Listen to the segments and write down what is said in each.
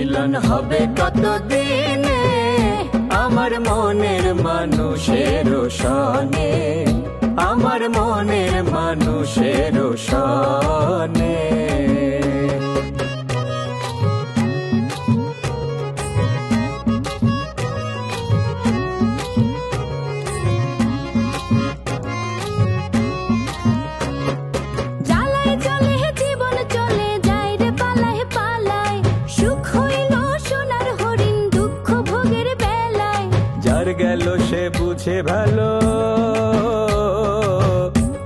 মিলন হবে কতদিনে আমার মনের মানুষের সনে, আমার মনের মানুষের সনে। গেল সে বুঝে ভালো,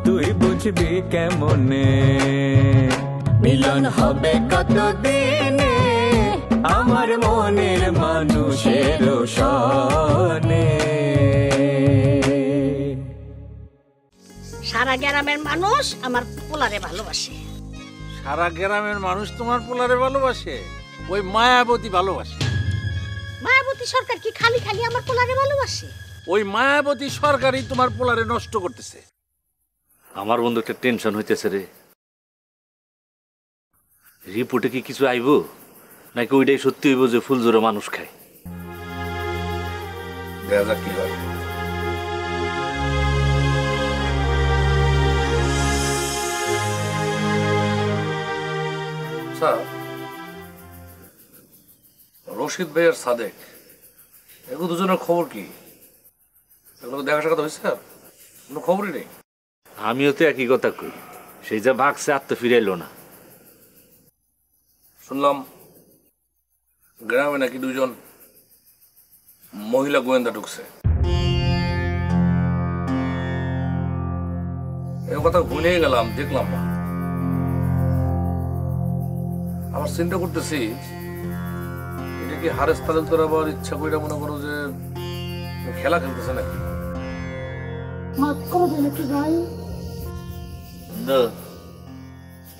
তুই বুঝবি কেমনে। মিলন হবে কতদিনে আমার মনের মানুষের সনে। সারা গ্রামের মানুষ আমার পোলারে ভালোবাসে। সারা গ্রামের মানুষ তোমার পোলারে ভালোবাসে? ওই মায়াবতী ভালোবাসে। মায়াবতী সরকার কি খালি খালি আমার পোলারে ভালোবাসে? ওই মায়াবতী সরকারই তোমার পোলারে নষ্ট করতেছে। আমার বন্ধু একটা টেনশন হইতেছে রে। রিপোর্টে কি কিছু আইব নাকি ওইটাই সত্যি হইব যে ফুলজোরে মানুষ খায়? দেখা যাক কি হয়। স্যার, রশিদ ভাই আর সাদেক এগুলো দুজনের খবর কি? এগুলো দেখা সাক্ষাৎ হয়েছে স্যার? কোনো খবরই নেই। আমিও তো একই কথা কই, সেই যা ভাগছে আর তো ফিরাইলো না। শুনলাম গ্রামে নাকি দুজন মহিলা গোয়েন্দা ঢুকছে। এই কথা ভুলে গেলাম, দেখলাম না। আমার চিন্তা করতেছি এটা কি হারেস তালুকদার আবার ইচ্ছা করে মনে করো যে খেলা খেলতেছে নাকি? মাফ করে দেন কি ভাই?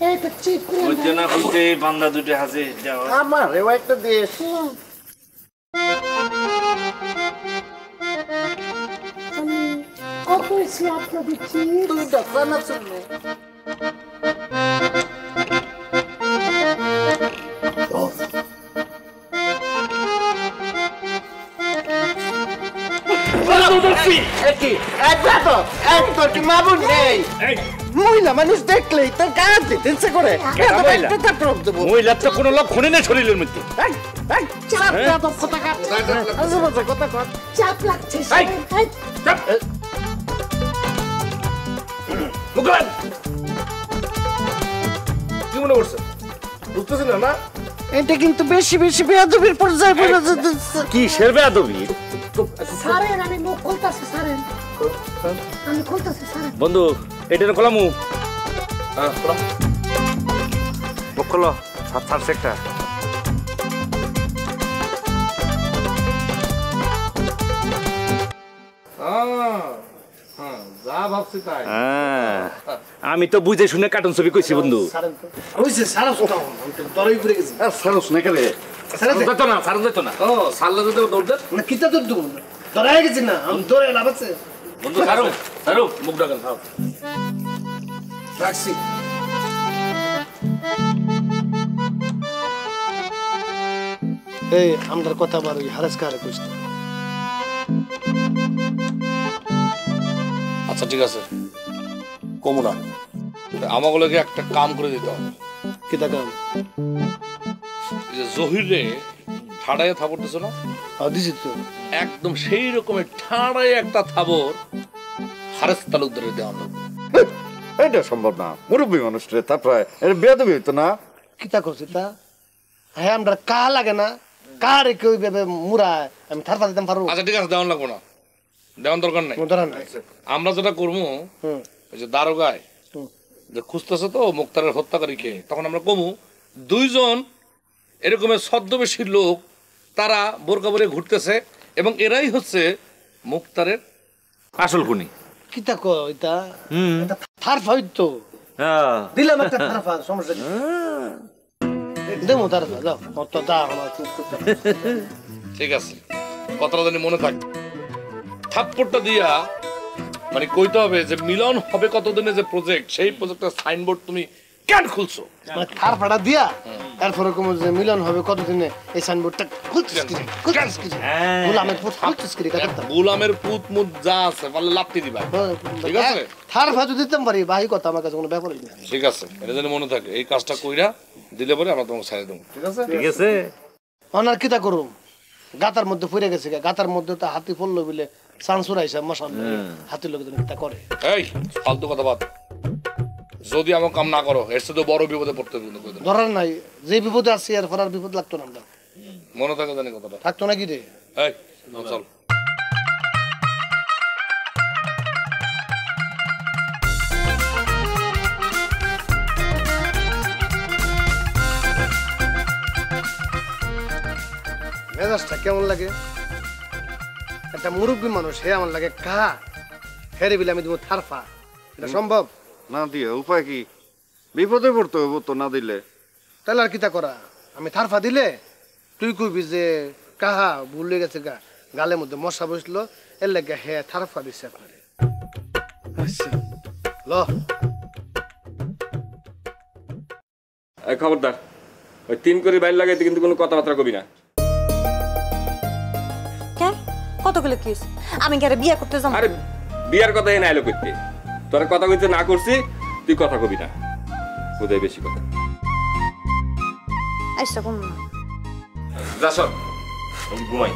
এইটা ঠিক করে বুঝতে না বুঝতে বান্দা দুটো হাসে যাওয়া আমার এও একটা দেশ। আমি অফিসে আপনি দিচ্ছি তুই দেখা না শুনলে মহিলা মানুষ দেখলেই তো গায়ে দিতে ইচ্ছে করে। মহিলার তো কোনো লক্ষণই নেই শরীরের মধ্যে। চাপ লাগছে। কি মনে করছে? বুঝতেছি না না? এটা কিন্তু বেশি বেশি বেয়াদবির পর্যায়ে পড়ে যাচ্ছে। কি সের বেয়াদবি? সারেন আমি মুখ খুলতাছি, সারেন আমি খুলতাছি, সারেন। বন্ধু এটা কলামু মুখ খোলো, ছাড়ছে একটা। যা ভাবছি তাই। আমি তো বুঝে শুনে কার্টুন ছবি কইছি বন্ধু। বন্ধু ছাড়ো, ছাড়ো, মুখ ডাকেন, ছাড়ো। রাখছি। এই আমরার কথা বার ওই হারেস কারে কইছ? আচ্ছা ঠিক আছে, কমুনা আমাগুলোকে একটা কাম করে দিতে হবে। কিতা কাম? এই যে জহির রে ঠাড়াইয়া থাপড় দিছো না? দিছি তো। একদম সেই রকমের ঠাড়াই একটা থাবর হারেস তালুকদারের দেওয়া লাগবে। এটা সম্ভব না, মুরব্বী মানুষ রে, তারপরে এটা বেয়াদবি হইতো না। কিতা করছি তা? হ্যাঁ আমরা কা লাগে না, কারে কেউ ভেবে মুরায় আমি থারপা দিতাম পারবো। আচ্ছা ঠিক আছে, দেওয়ান লাগবো না, দেওয়ান দরকার নাই। আমরা যেটা করবো, ওই যে দারোগায় যে খুঁজতেছে তো মুক্তারের হত্যাকারীকে, তখন আমরা কমু দুইজন এরকমের ছদ্মবেশীর লোক, তারা বোরকা পরে ঘুরতেছে এবং এরাই হচ্ছে মুক্তারের আসল খুনি। কিতা কো এটা? এটা থারপা হইতো। দিলাম একটা থারপা, সমস্যা কি? দেমো থারপা, যাও কত দা আমার। ঠিক আছে, কথাটা জানি মনে থাক। থাপ্পড়টা দিয়া মানে কইতে হবে যে মিলন হবে কতদিনে যে প্রজেক্ট, সেই প্রজেক্টের সাইনবোর্ড তুমি কেন খুলছো? মানে থার ফাটা দিয়া এরপরে কম যে মিলন হবে কতদিনে এই সাইনবোর্ডটা খুলছিস কি গোলামের পুত খুলছিস কি কথা গোলামের পুত মুত যা আছে বলে লাপতি দিবা, ঠিক আছে? থার ফাজু দিতাম পারি ভাই কথা আমার কাছে কোনো ব্যাপারই না। ঠিক আছে, এটা যেন মনে থাকে। এই কাজটা কইরা দিলে পরে আমরা তোমাকে ছেড়ে দেবো, ঠিক আছে? ঠিক আছে। অনার কিতা করুম, গাতার মধ্যে পড়ে গেছে, গাতার মধ্যে তো হাতি পড়লো বলে সানসুর আইসা মশাল হাতির লোক কিতা করে। এই ফালতু কথা বাদ, যদি আমার কাম না করো এর সাথে বড় বিপদে পড়তে হবে। ধরার নাই, যে বিপদে আছি আর ফরার বিপদ লাগতো না, আমরা মনে থাকে জানি কথাটা, থাকতো না কি রে? এই চল। মেজাজটা কেমন লাগে? একটা মুরব্বী মানুষ হে আমার লাগে কা হেরে বিলে আমি দিব থারফা, এটা সম্ভব না দিয়ে উপায় কি? বিপদে পড়তে হবো তো না দিলে। তাহলে আর কিতা করা? আমি থারফা দিলে তুই কইবি যে কাহা ভুলে গেছে গা, গালের মধ্যে মশা বসলো এর লাগে হে থারফা দিছে আপনারে। ল খবরদার, ওই 3 করে বাইর লাগাইতে কিন্তু কোনো কথাবার্তা কবি না। কতগুলো কিস আমি কি আরে বিয়ে করতে যাব? আরে বিয়ার কথা এনে আইলো কইতে, তোরা কথা কইতে না করছি, তুই কথা কবি না, বুঝাই বেশি কথা। আইসা কোন না যা সব ঘুমাই।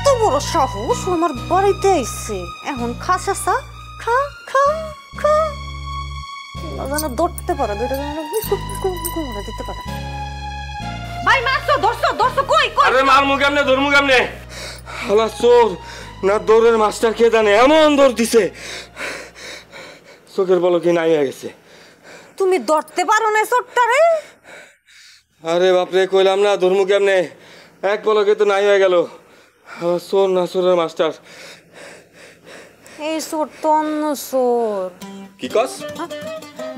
তো বড় সাহস আমার বাড়িতে আইছে, এখন খাসা সা খা খা খা না ধরতে পারে, দুইটা দিতে পারে। ভাই মারছো, ধরছো ধরছো, কই কই? আরে মারমু কেমনে, ধরমু কেমনে? শালা চোর না দৌড়ের মাস্টার কে জানে, এমন দৌড় দিছে চোখের পলকে নাই হয়ে গেছে। তুমি ধরতে পারো না চোরটারে? আরে বাপরে কইলাম না ধর্মু কেমনে, এক পলকে তো নাই হয়ে গেল। চোর না চোরের মাস্টার। এই চোর তো অন্য চোর। কি কস?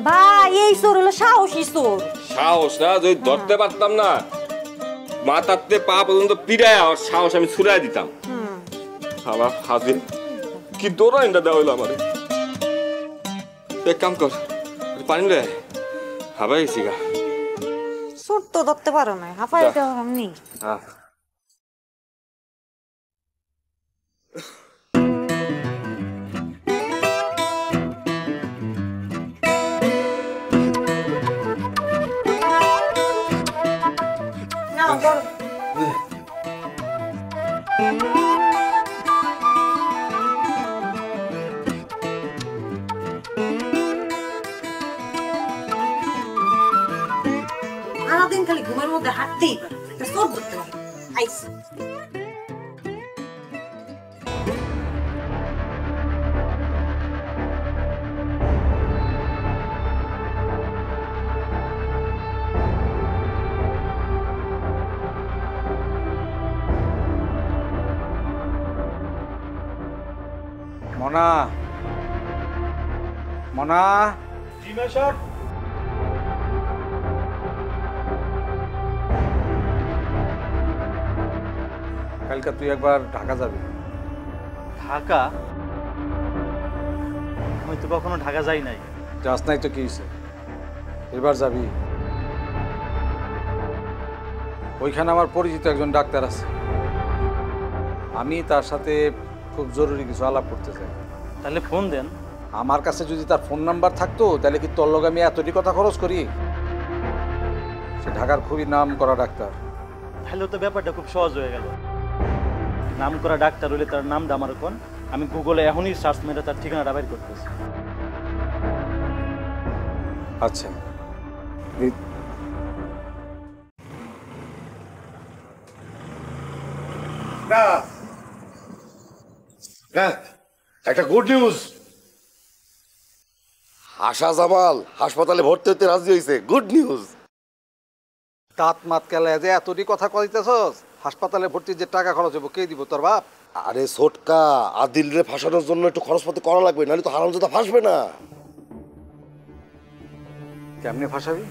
ভাই এই চোর হলো সাহসী চোর। সাহস না, যদি ধরতে পারতাম না মাথাতে পা পর্যন্ত পিড়ায় আর সাহস আমি ছুড়াই দিতাম। আমার হাজির কি দৌড়াইনটা দেওয়া হইলো আমার। এক কাম কর, পানি রে হাবাই গেছি গা। চোর তো ধরতে পারো না, হাঁপাই দেওয়া এমনি। হ্যাঁ সারাদিন খালি ঘুমের মধ্যে হাঁটতেই পারে, একটা চোর ধরতে পারে। আইস মনা, মনা। জি ভাই সাহেব। কালকে তুই একবার ঢাকা যাবি। ঢাকা? আমি তো কখনো ঢাকা যাই নাই। যাস নাই তো কি হয়েছে, এবার যাবি। ওইখানে আমার পরিচিত একজন ডাক্তার আছে, আমি তার সাথে খুব জরুরি কিছু আলাপ করতে চাই। তাহলে ফোন দেন। আমার কাছে যদি তার ফোন নাম্বার থাকতো তাহলে কি তোর লগে আমি এতটি কথা খরচ করি? সে ঢাকার খুবই নাম করা ডাক্তার। তাহলে তো ব্যাপারটা খুব সহজ হয়ে গেল। নাম করা ডাক্তার হলে তার নামটা আমার কোন, আমি গুগলে এখনই সার্চ মেরে তার ঠিকানাটা বের করতেছি। আচ্ছা একটা গুড নিউজ, আশা জামাল হাসপাতালে ভর্তি হতে রাজি হয়েছে। Good news. দাঁত মাত কেলা যে এতটি কথা কইতেছস, হাসপাতালে ভর্তির যে টাকা খরচ হবো কে দিব, তোর বাপ? আরে ছোটকা, আদিল রে ফাঁসানোর জন্য একটু খরচপাতি করা লাগবে, নাহলে তো হারামজাদা ফাঁসবে না। কেমনে ফাঁসাবি?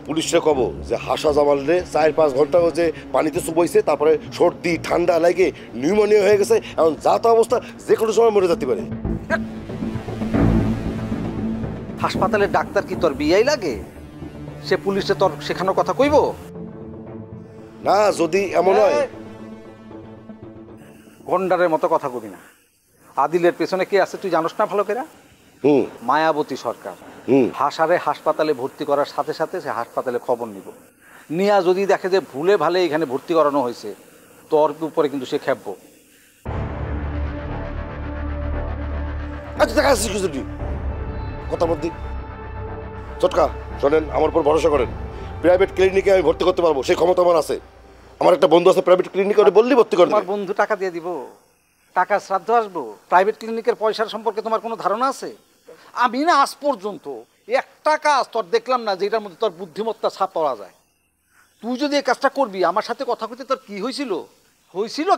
পুলিশরে কব যে হাসা জামাল রে 4-5 ঘন্টা যে পানিতে চুবাইছে, তারপরে সর্দি ঠান্ডা লাগে নিউমোনিয়া হয়ে গেছে, এখন যা তা অবস্থা যে কোনো সময় মরে যেতে পারে। হাসপাতালের ডাক্তার কি তোর বিয়াই লাগে? সে পুলিশে তোর শেখানোর কথা কইব না? যদি এমন হয়, গন্ডারের মতো কথা কবি না। আদিলের পেছনে কে আছে তুই জানোস না ভালো করে? মায়াবতী সরকার। হাসারে হাসপাতালে ভর্তি করার সাথে সাথে সে হাসপাতালে খবর নিব, নিয়া যদি দেখে যে ভুলে ভালে এখানে ভর্তি করানো হয়েছে, তোর উপরে কিন্তু সে খেপবো। আচ্ছা দেখা যাচ্ছে কিছু কথা বলতি। ছোটকা শোনেন, আমার উপর ভরসা করেন, প্রাইভেট ক্লিনিকে আমি ভর্তি করতে পারবো, সেই ক্ষমতা আমার আছে। আমার একটা বন্ধু আছে প্রাইভেট ক্লিনিকে, ওটা বললি ভর্তি করে। তোমার বন্ধু টাকা দিয়ে দিব, টাকা শ্রাদ্ধ আসবো। প্রাইভেট ক্লিনিকের পয়সার সম্পর্কে তোমার কোনো ধারণা আছে? আমি না আজ পর্যন্ত একটা কাজ তোর দেখলাম না যেটার মধ্যে তোর বুদ্ধিমত্তা ছাপ পাওয়া যায়। তুই যদি এই কাজটা করবি, আমার সাথে কথা কইতে তোর কি হয়েছিল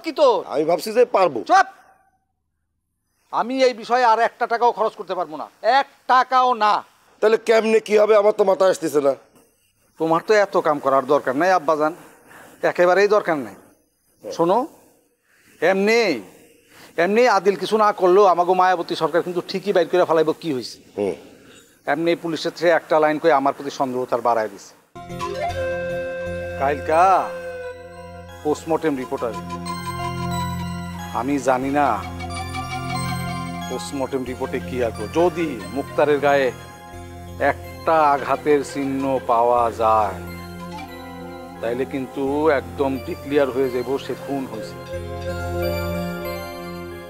কি তোর? আমি ভাবছি যে পারবো। চুপ! আমি এই বিষয়ে আর 1 টাকাও খরচ করতে পারবো না, 1 টাকাও না। তাহলে কেমনে কি হবে আমার তো মাথায় আসতেছে না। তোমার তো এত কাম করার দরকার নাই আব্বাজান, একেবারেই দরকার নাই। শোনো, এমনি আদিল কিছু না করলেও আমাকে মায়াবতী সরকার কিন্তু ঠিকই বাইর করে ফেলাইব কি হয়েছে। এমনি পুলিশের থেকে একটা লাইন করে আমার প্রতি সন্দেহ তার বাড়ায় দিছে। কালকা পোস্টমর্টেম রিপোর্ট আসবে। আমি জানি না পোস্টমর্টেম রিপোর্টে কি আসবে। যদি মুক্তারের গায়ে একটা আঘাতের চিহ্ন পাওয়া যায়, তাইলে কিন্তু একদম ডিক্লিয়ার হয়ে যাব সে খুন হয়েছে।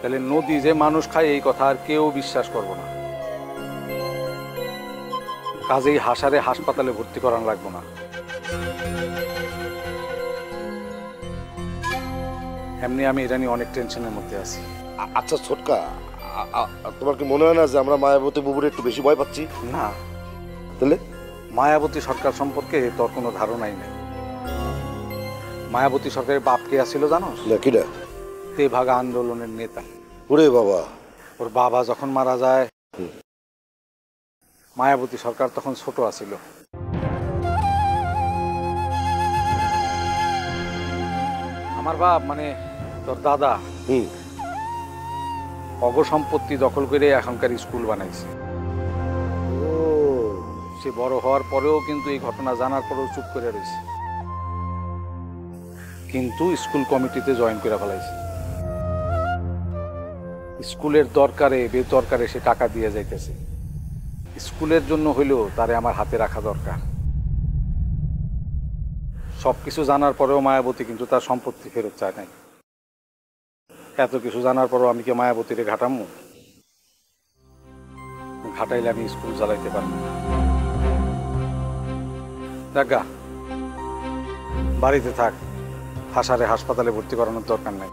তাহলে নদী যে মানুষ খায় এই কথা আর কেউ বিশ্বাস করবো না। কাজেই হাসারে হাসপাতালে ভর্তি করানো লাগবো না। এমনি আমি এটা নিয়ে অনেক টেনশনের মধ্যে আছি। আচ্ছা ছোটকা, তোমার কি মনে হয় না যে আমরা মায়াবতী বুবুরে একটু বেশি ভয় পাচ্ছি? না। তাহলে মায়াবতী সরকার সম্পর্কে তোর কোনো ধারণাই নেই। মায়াবতী সরকারের বাপ কে আছিল জানোস? কিনা? তেভাগা আন্দোলনের নেতা। ওরে বাবা! ওর বাবা যখন মারা যায়, মায়াবতী সরকার তখন ছোট আছিল। আমার বাপ মানে তোর দাদা অগসম্পত্তি দখল করে এখনকার স্কুল বানাইছে। সে বড় হওয়ার পরেও কিন্তু এই ঘটনা জানার পরেও চুপ করে রয়েছে, কিন্তু স্কুল কমিটিতে জয়েন করে ফেলাইছে। স্কুলের দরকারে বেদরকারে সে টাকা দিয়ে যাইতেছে। স্কুলের জন্য হইলেও তারে আমার হাতে রাখা দরকার। সবকিছু জানার পরেও মায়াবতী কিন্তু তার সম্পত্তি ফেরত চায় নাই। এত কিছু জানার পরও আমি কি মায়াবতীরে ঘাটামু? ঘাটাইলে আমি স্কুল চালাইতে পারবো না। দেখা বাড়িতে থাক, হাসারে হাসপাতালে ভর্তি করানোর দরকার নাই।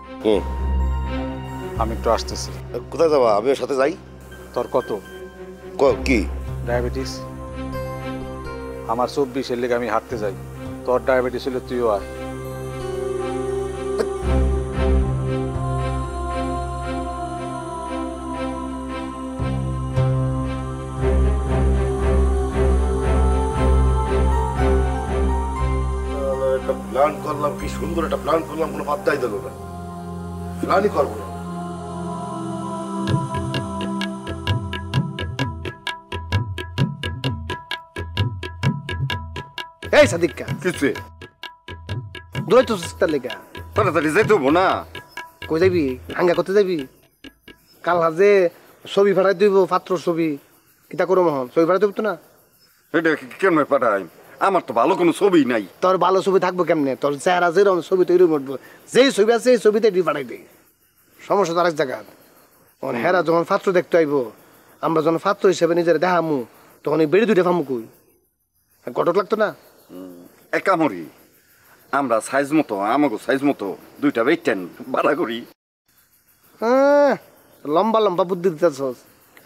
আমি একটু আসতেছি। কোথায় যাবা? আমি ওর সাথে যাই। তোর কত কি ডায়াবেটিস? আমার 24 লেগে আমি হাঁটতে যাই। তোর ডায়াবেটিস হলে তুইও আয়। একটা প্ল্যান করলাম, কি সুন্দর একটা প্ল্যান করলাম, কোনো পাত্তাই দিল না। প্ল্যানই করবো না। এই সাদিকা কিছু দূরে তো তার লেগা তাড়াতাড়ি যাইতে হবো না? কই যাবি? হাঙ্গা করতে যাবি? কাল হাজে ছবি ফাটাই দিব, পাত্র ছবি কিতা করো মহন, ছবি ফাটাই দিব তো না? এটা কেমন পাঠাই? আমার তো ভালো কোনো ছবি নাই। তোর ভালো ছবি থাকবো কেমনে? তোর চেহারা যেরকম ছবি তৈরি উঠবো, যেই ছবি আছে এই ছবিতে ফাটাই দিই। সমস্যা তো আরেক জায়গা। হেরা যখন পাত্র দেখতে আইব, আমরা যখন পাত্র হিসেবে নিজের দেখামু, তখন এই বেড়ি দুইটা ফামু কই? কটক লাগতো না? একামরি আমরা সাইজ মতো, আমাকে সাইজ মতো দুইটা বেটেন ভাড়া করি। লম্বা লম্বা বুদ্ধি দিতেছ।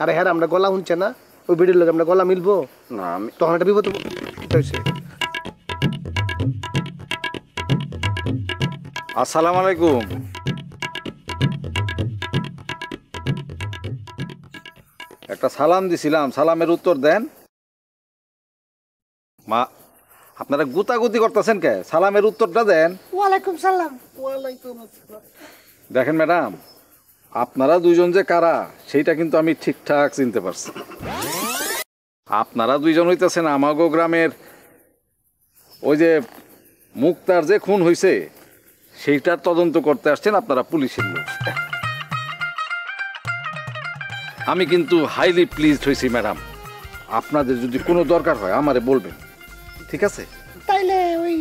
আরে হ্যাঁ, আমরা গলা শুনছে না, ওই বেড়ির লোক আমরা গলা মিলবো না, আমি তখন একটা বিপদ হয়েছে। আসসালামু আলাইকুম। একটা সালাম দিছিলাম, সালামের উত্তর দেন। মা আপনারা গুতাগুতি করতেছেন কে? সালামের উত্তরটা দেন। ওয়ালাইকুম সালাম। ওয়ালাইকুম আসসালাম। দেখেন ম্যাডাম, আপনারা দুইজন যে কারা সেইটা কিন্তু আমি ঠিকঠাক চিনতে পারছি। আপনারা দুইজন হইতেছেন আমাগো গ্রামের ওই যে মুক্তার যে খুন হয়েছে সেইটার তদন্ত করতে আসছেন আপনারা পুলিশের লোক। আমি কিন্তু হাইলি প্লিজড হয়েছি ম্যাডাম। আপনাদের যদি কোনো দরকার হয় আমারে বলবেন, ঠিক আছে? তাইলে ওই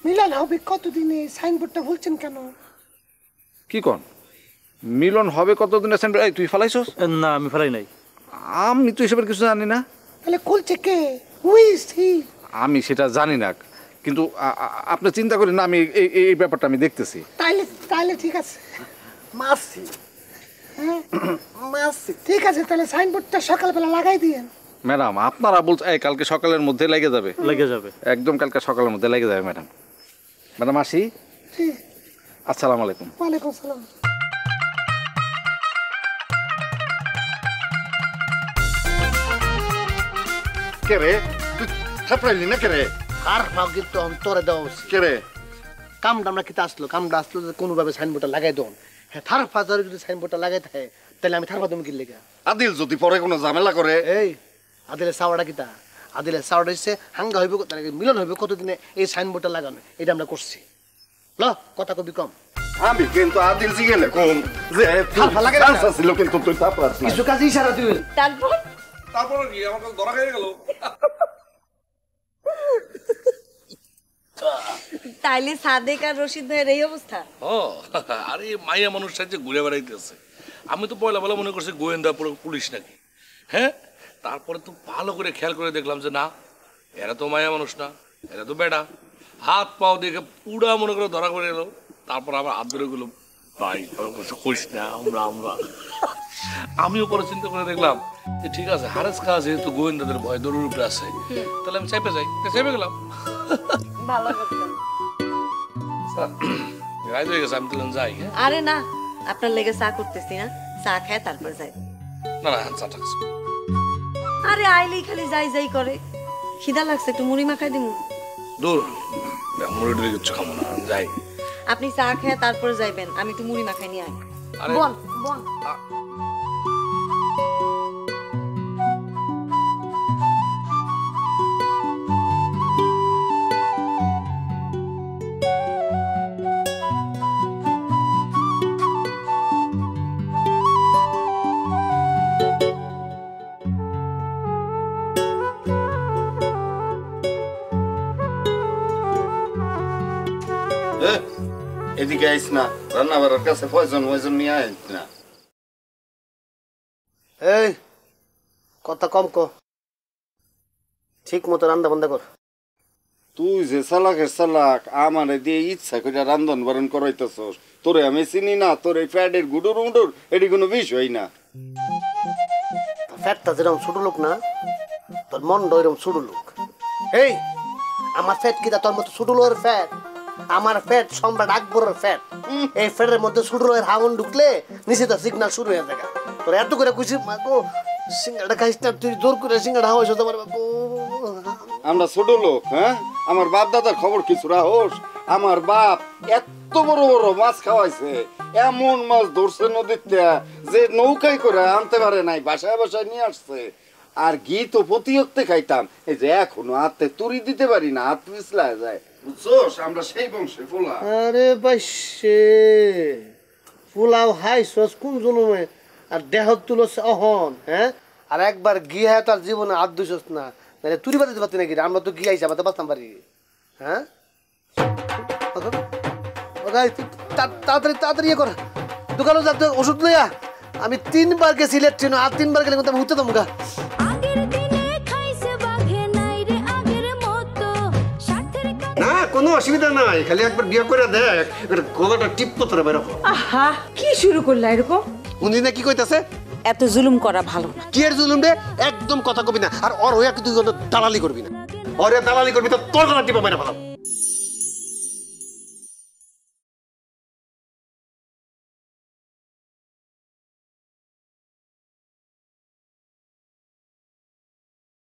মিলন হবে কতদিনে সাইনবোর্ডটা বলছেন কেন? কি কন মিলন হবে কতদিনে? এই তুই ফালাইছস? না আমি ফেলাই নাই। আমি তো এসবের কিছু জানি না। তাহলে খুলছে কে? হুইস হি? আমি সেটা জানি না, কিন্তু আপনি চিন্তা করেন না, আমি এই ব্যাপারটা আমি দেখতেছি। তাইলে ঠিক আছে। মাসি হ্যাঁ মাসি ঠিক আছে, তাহলে সাইনবোর্ডটা সকালবেলা লাগাই দিয়েন। ম্যাডাম আপনারা বলছেন এই কালকে সকালের মধ্যে লেগে যাবে? লেগে যাবে, একদম কালকে সকালের মধ্যে লেগে যাবে ম্যাডাম। ম্যাডাম আসি। আসসালামু আলাইকুম। ওয়ালাইকুম সালাম। কে রে তুই থাপড়াইলি না কে রে? আর ভাব কিন্তু অন্তরে দেওয়া উচিত। কে রে? কামটা আমরা কিতা আসলো, কামটা আসলো যে কোনোভাবে সাইনবোর্ডটা লাগাই দেন। হ্যাঁ থার ফাজারে যদি সাইনবোর্ডটা লাগাই থাকে তাহলে আমি থারপা তুমি কি লেগা? আদিল যদি পরে কোনো ঝামেলা করে? এই আদিলের চাওয়াটা কিতা? আদিলের চাওয়াটা হচ্ছে হাঙ্গা হইব, মিলন হইব কতদিনে এই সাইনবোর্ডটা লাগানো, এটা আমরা করছি। ল কথা কবি কম। আমি কিন্তু আদিল জিগেলে কম যে ছিল, কিন্তু তুই থাপড়াস না। কিছু কাজে ইশারা তুই। তারপরে কি আমার কাছে ধরা খেয়ে গেল? তাইলে সাদেক আর রশিদ ভাইয়ের এই অবস্থা? ও আরে মাইয়া মানুষ সাথে ঘুরে বেড়াইতেছে। আমি তো পয়লা মনে করছি গোয়েন্দা পুলিশ নাকি। হ্যাঁ, তারপরে তো ভালো করে খেয়াল করে দেখলাম যে না, এরা তো মায়া মানুষ না, এরা তো বেড়া। হাত পাও দেখে পুরা মনে করে ধরা করে এলো। তারপর আবার হাত ধরে গেলো, ভাই কইস না, আমরা আমিও পরে চিন্তা করে দেখলাম যে ঠিক আছে, হারেস খাওয়া যেহেতু গোয়েন্দাদের ভয় দৌড়ের উপরে আছে, তাহলে আমি চাইপে যাই, চেপে গেলাম। ভালো করতেন। রাইত হয়ে গেছে, আমি তো যাই। আরে না, আপনার লেগে চা করতেছি না, চা খায় তারপর যাই। না না চা থাকছে। আরে আইলেই খালি যাই যাই করে। খিদা লাগছে, একটু মুড়ি মাখাই দিমু। দূর মুড়ি টুড়ি কিছু খাবো না, যাই। আপনি চা খেয়ে তারপরে যাইবেন, আমি একটু মুড়ি মাখাই নিয়ে আই। আরে বল বল। এদিকে আইস না, রান্না বাড়ার কাছে পয়জন নিয়ে আইস না। এই কথা কম ক, ঠিক মতো রান্না বান্না কর। তুই যে চালাকের চালাক, আমার দিয়ে ইচ্ছা করে রান্ধন বারণ করাইতেছস। তোরে আমি চিনি না, তোর এই ফ্যাটের গুডুর উডুর এটি কোনো বিষয় না। ফ্যাটটা যেরকম ছোট লোক না, তোর মনটা ওইরকম ছোট লোক। এই আমার ফ্যাট কিটা তোর মতো ছোট লোকের ফ্যাট? আমার ফ্যাট সম্রাট আকবরের ফ্যাট। এই ফ্যাটের মধ্যে ছোট লোকের হাওন ঢুকলে নিচে তো সিগন্যাল শুরু হয়ে যায়। তোর এত করে খুশি মাগো, সিঙ্গাড়া খাইস না তুই, জোর করে সিঙ্গাড়া হাওয়াইছ তোমার বাবু। আমরা ছোট লোক? হ্যাঁ, আমার বাপ দাদার খবর কিছু রাহস? আমার বাপ এত বড় বড় মাছ খাওয়াইছে, এমন মাছ ধরছে নদীতে যে নৌকায় করে আনতে পারে নাই, বাসায় বাসায় নিয়ে আসছে। আর ঘি তো প্রতিহতে খাইতাম, এই যে এখনো হাতে তুরি দিতে পারি না, হাত পিছলা যায়, বুঝছোস? আমরা সেই বংশে ফোলা। আরে বাইশে ফুলাও হাই সস কোন জন্মে, আর দেহ তুলস অহন। হ্যাঁ, আর একবার গিয়ে তার জীবনে হাত ধুইছস না, তাহলে তুরি বাড়িতে পারতি নাকি? আমরা তো গিয়ে আইসা আমাদের বাঁচতাম পারি। হ্যাঁ, তাড়াতাড়ি তাড়াতাড়ি ইয়ে কর, দোকানে যাতে ওষুধ লইয়া। আমি 3 বার গেছি লেট্রিন, আর 3 বার গেলে কিন্তু আমি উঠতে দাম গা। না কোনো অসুবিধা নাই, খালি একবার বিয়ে করে দেখ, গলাটা টিপতো তোরা বেরো। আহা কি শুরু করলা এরকম? উনি না কি কইতাছে? এত জুলুম করা ভালো না। কি এর জুলুম রে? একদম কথা কবি না, আর ওর হইয়া তুই দালালি করবি না। ওরে দালালি করবি তো তোর গলা টিপা মেরে ফেলাম।